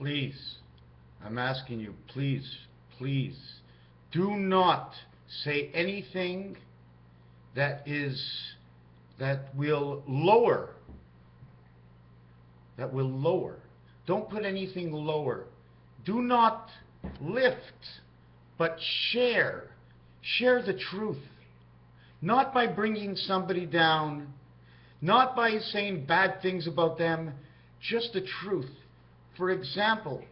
Please, I'm asking you, please, please, do not say anything that will lower. That will lower. Don't put anything lower. Do not lift, but share. Share the truth. Not by bringing somebody down, not by saying bad things about them, just the truth. For example,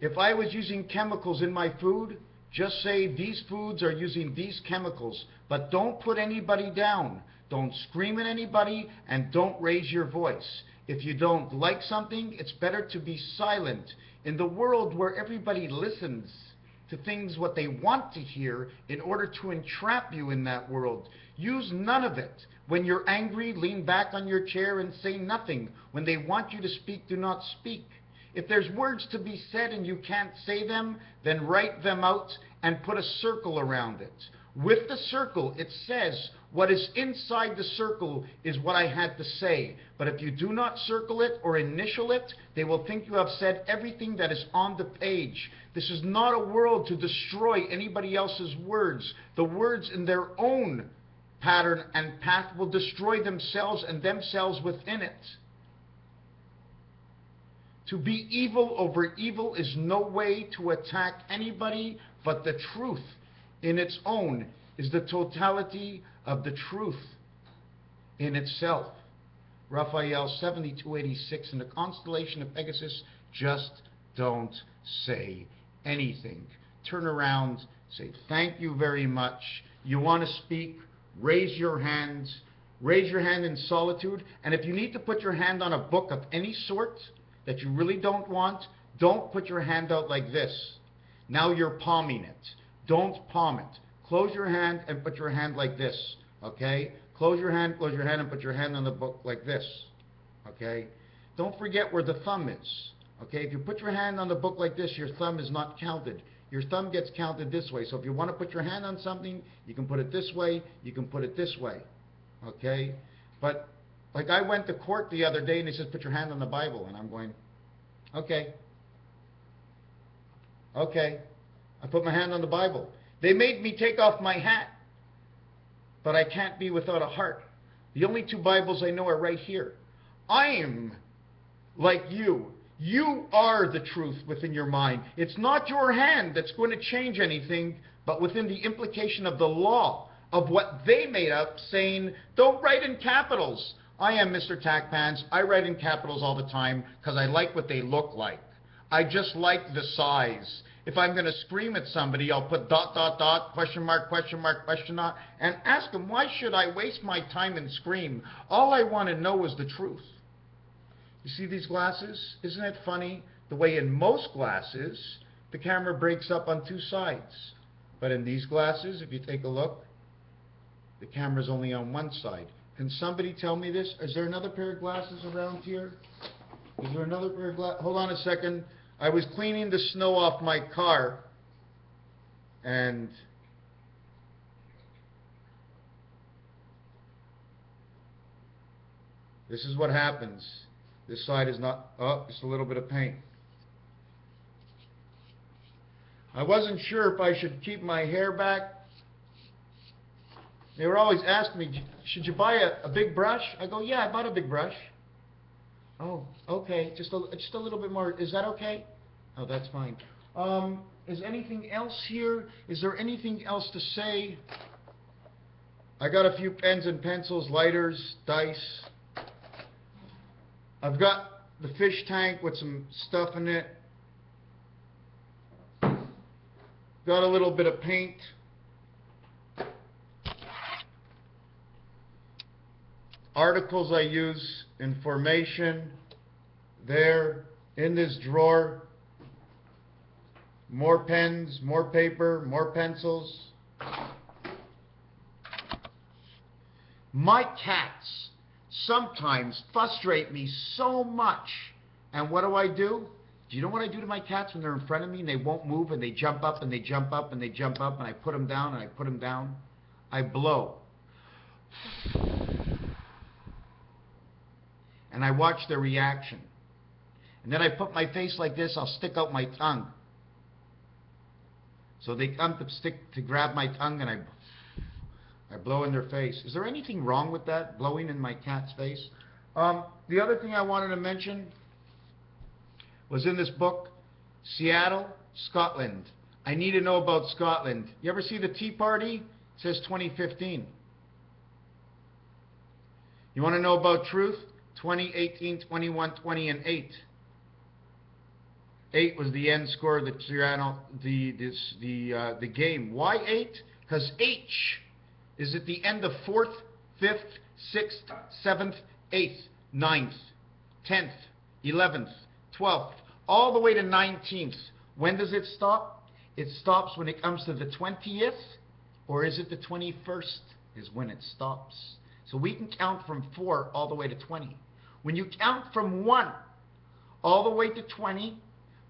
if I was using chemicals in my food, just say these foods are using these chemicals, but don't put anybody down. Don't scream at anybody, and don't raise your voice. If you don't like something, it's better to be silent. In the world where everybody listens to things what they want to hear in order to entrap you in that world, use none of it. When you're angry, lean back on your chair and say nothing. When they want you to speak, do not speak. If there's words to be said and you can't say them, then write them out and put a circle around it. With the circle, it says what is inside the circle is what I had to say. But if you do not circle it or initial it, they will think you have said everything that is on the page. This is not a world to destroy anybody else's words. The words in their own pattern and path will destroy themselves and themselves within it. To be evil over evil is no way to attack anybody, but the truth in its own is the totality of the truth in itself. Raphael 7286 in the constellation of Pegasus, just don't say anything. Turn around, say thank you very much. You want to speak, raise your hands. Raise your hand in solitude, and if you need to put your hand on a book of any sort that you really don't want, don't put your hand out like this. Now you're palming it. Don't palm it. Close your hand and put your hand like this, okay? Close your hand and put your hand on the book like this, okay? Don't forget where the thumb is, okay? If you put your hand on the book like this, your thumb is not counted. Your thumb gets counted this way. So if you want to put your hand on something, you can put it this way, you can put it this way, okay? But like I went to court the other day and they said, put your hand on the Bible. And I'm going, okay. Okay. I put my hand on the Bible. They made me take off my hat. But I can't be without a heart. The only two Bibles I know are right here. I am like you. You are the truth within your mind. It's not your hand that's going to change anything, but within the implication of the law of what they made up, saying, don't write in capitals. I am Mr. Tackpants. I write in capitals all the time because I like what they look like. I just like the size. If I'm going to scream at somebody, I'll put ... question mark, and ask them, why should I waste my time and scream? All I want to know is the truth. You see these glasses? Isn't it funny? The way in most glasses, the camera breaks up on two sides. But in these glasses, if you take a look, the camera's only on one side. Can somebody tell me this? Is there another pair of glasses around here? Is there another pair of glasses? Hold on a second. I was cleaning the snow off my car, and this is what happens. This side is not, oh, just a little bit of paint. I wasn't sure if I should keep my hair back. They were always asking me, should you buy a big brush? I go, yeah, I bought a big brush. Oh, okay, just a little bit more. Is that okay? Oh, that's fine. Is anything else here? Is there anything else to say? I got a few pens and pencils, lighters, dice. I've got the fish tank with some stuff in it. Got a little bit of paint. Articles I use, information, there, in this drawer. More pens, more paper, more pencils. My cats sometimes frustrate me so much. And what do? Do you know what I do to my cats when they're in front of me and they won't move and they jump up and they jump up and they jump up and I put them down and I put them down? I blow. And I watch their reaction. And then I put my face like this, I'll stick out my tongue. So they come to grab my tongue, and I blow in their face. Is there anything wrong with that, blowing in my cat's face? The other thing I wanted to mention was in this book, Seattle, Scotland. I need to know about Scotland. You ever see the Tea Party? It says 2015. You want to know about truth? 2018, 21, 20, and 8. 8 was the end score of the game. Why 8? Because H is at the end of 4th, 5th, 6th, 7th, 8th, 9th, 10th, 11th, 12th, all the way to 19th. When does it stop? It stops when it comes to the 20th, or is it the 21st is when it stops. So we can count from 4 all the way to 20. When you count from 1 all the way to 20,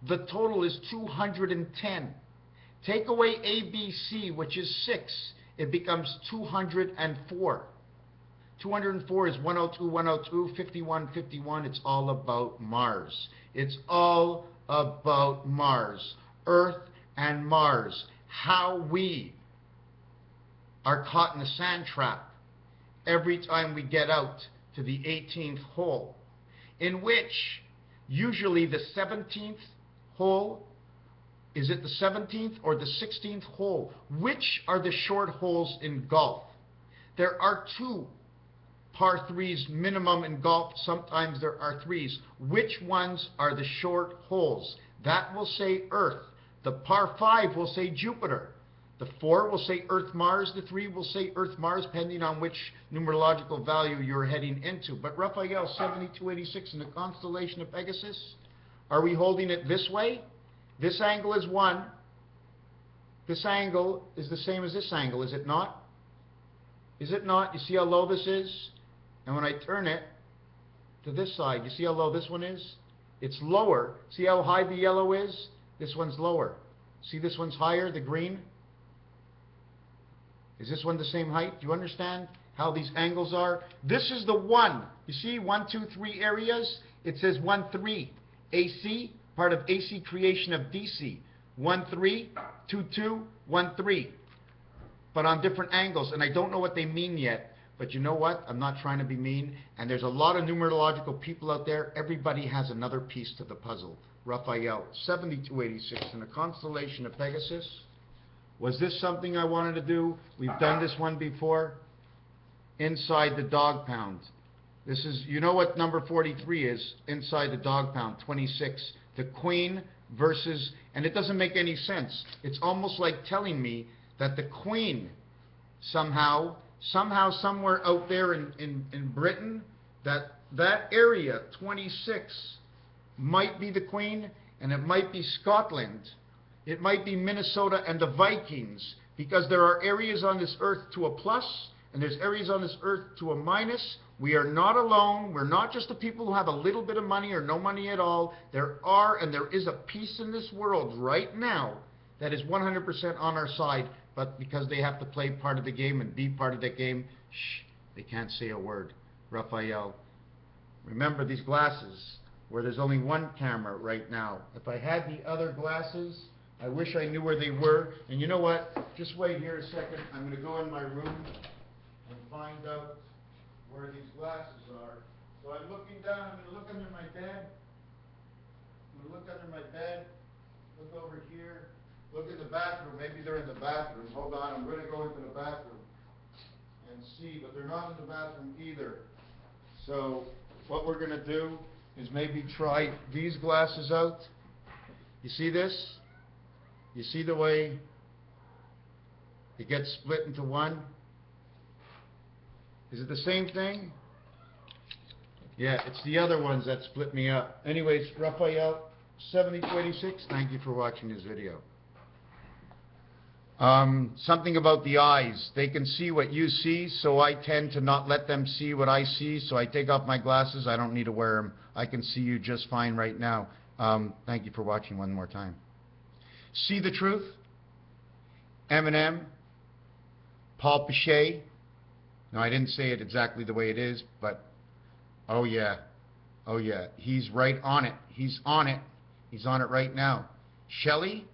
the total is 210. Take away ABC, which is 6, it becomes 204. 204 is 102, 102, 51, 51. It's all about Mars. It's all about Mars. Earth and Mars. How we are caught in a sand trap every time we get out to the 18th hole, in which usually the 17th hole, is it the 17th or the 16th hole? Which are the short holes in golf? There are 2 par 3s minimum in golf. Sometimes there are 3s. Which ones are the short holes? That will say Earth. The par 5 will say Jupiter. The 4 will say Earth, Mars. The 3 will say Earth, Mars, depending on which numerological value you're heading into. But Raphael 7286 in the constellation of Pegasus, are we holding it this way? This angle is 1. This angle is the same as this angle, is it not? Is it not? You see how low this is? And when I turn it to this side, you see how low this one is? It's lower. See how high the yellow is? This one's lower. See this one's higher, the green? Is this one the same height? Do you understand how these angles are? This is the 1. You see 1, 2, 3 areas? It says 1, 3. AC, part of AC creation of DC. 1, 3, 2, 2, 1, 3. But on different angles. And I don't know what they mean yet. But you know what? I'm not trying to be mean. And there's a lot of numerological people out there. Everybody has another piece to the puzzle. Raphael, 7286 in the constellation of Pegasus. Was this something I wanted to do? We've done this one before. Inside the dog pound. This is, you know what number 43 is? Inside the dog pound, 26. The Queen versus, and it doesn't make any sense. It's almost like telling me that the Queen somehow, somewhere out there in Britain, that area, 26, might be the Queen, and it might be Scotland. It might be Minnesota and the Vikings, because there are areas on this earth to a plus, and there's areas on this earth to a minus. We are not alone. We're not just the people who have a little bit of money or no money at all. There are, and there is a piece in this world right now that is 100% on our side, but because they have to play part of the game and be part of that game, shh, they can't say a word. Raphael, remember these glasses where there's only one camera right now. If I had the other glasses, I wish I knew where they were. And you know what? Just wait here a second. I'm going to go in my room and find out where these glasses are. So I'm looking down. I'm going to look under my bed. I'm going to look under my bed. Look over here. Look in the bathroom. Maybe they're in the bathroom. Hold on. I'm going to go into the bathroom and see. But they're not in the bathroom either. So what we're going to do is maybe try these glasses out. You see this? You see the way it gets split into one? Is it the same thing? Yeah, it's the other ones that split me up. Anyways, Raphael, 7286, thank you for watching this video. Something about the eyes. They can see what you see, so I tend to not let them see what I see, so I take off my glasses. I don't need to wear them. I can see you just fine right now. Thank you for watching one more time. See the Truth, Eminem, Paul Pichet. No, I didn't say it exactly the way it is, but oh yeah, Oh yeah, he's right on it. He's on it. He's on it right now. Shelley?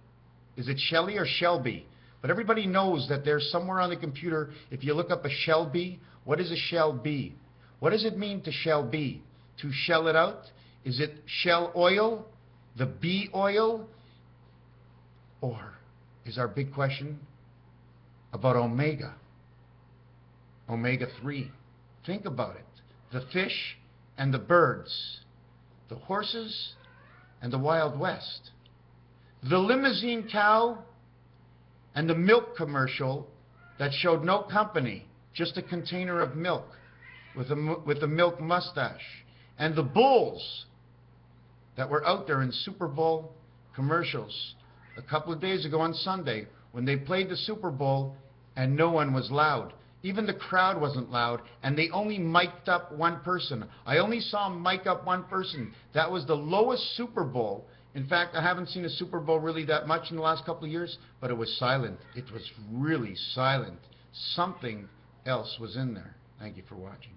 Is it Shelley or Shelby? But everybody knows that there's somewhere on the computer, if you look up a Shelby, what is a Shelby? What does it mean to Shelby? To shell it out? Is it shell oil? The bee oil? Or is our big question about omega? Omega-3. Think about it. The fish and the birds. The horses and the Wild West. The limousine cow and the milk commercial that showed no company, just a container of milk with a milk mustache. And the bulls that were out there in Super Bowl commercials a couple of days ago on Sunday when they played the Super Bowl and no one was loud. Even the crowd wasn't loud, and they only mic'd up one person. I only saw them mic up one person. That was the lowest Super Bowl. In fact, I haven't seen a Super Bowl really that much in the last couple of years, but it was silent. It was really silent. Something else was in there. Thank you for watching.